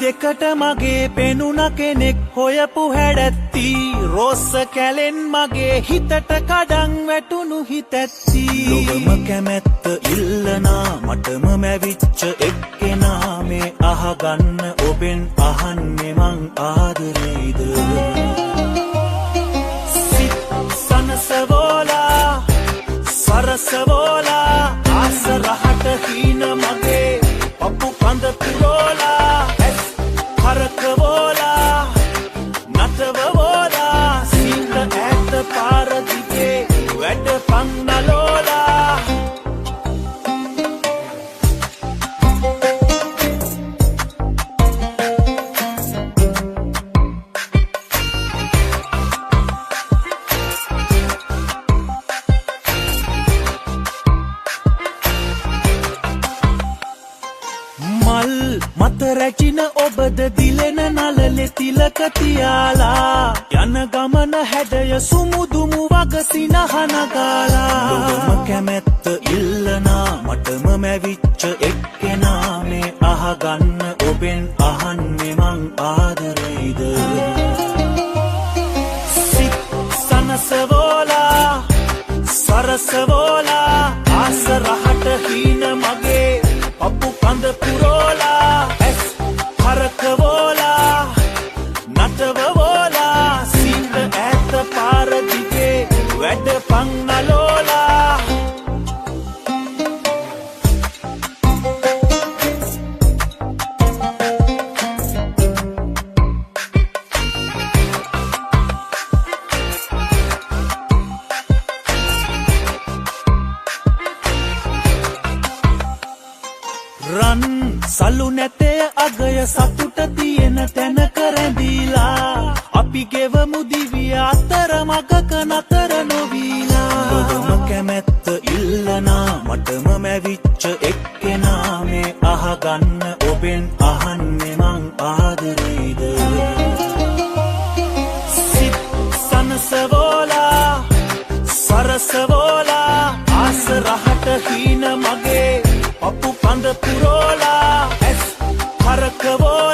දෙකට මගේ පෙනුන කෙනෙක් හොයපු හැඩැත්ති රෝස්ස කැලෙන් මගේ හිතට කඩන් වැටුණු හිතැත්ති ලොවම කැමැත්ත ඉල්ලනා මටම මැවිච්ච එක්කෙනා මේ අහගන්න ඔබෙන් අහන්නේ මං ආදරේද සිත් සනසවෝලා සරසවෝලා ආස රහට හීන මගේ පපු කඳ පුරෝලා ඇස් හරකවෝලා නටවවෝලා සිංහ ඇත පාරදිගේ වැඩ පන්නලෝලා මල් මත රැචින ඔබද දිලෙන නලලෙ තිලක තියාලා යන ගමන හැඩය සුමුදුමු වගසිනහන ගාලා ලොවම කැමැත්ත ඉල්ලනා මටම මැවිච්ච එක්කෙනා මේ අහගන්න ඔබෙන් අහන්නේ මං ආදරේද සිත් සනසවෝලා සරසවෝලා ආස රහට හීන මගේ පපු කඳ පුරෝලා ඇස් හරකවෝලා නටවවෝලා සිංහ ඇත පාරදිගේ වැඩ පන්නලෝලා රන් සලු නැතේ අගය සතුට තියෙන තැනක රැඳීලා අපි ගෙවමු දිවිය අතර මගක නතර නොවීලා ලොවම කැමැත්ත ඉල්ලනා මටම මැවිච්ච එක්කෙනා මේ අහගන්න ඔබෙන් අහන්නේ මං ආදරේද සිත් සනසවෝලා සරසවෝලා ආස රහට හීන මගේ පපු කඳ පුරෝලා ඇස් හරකවෝ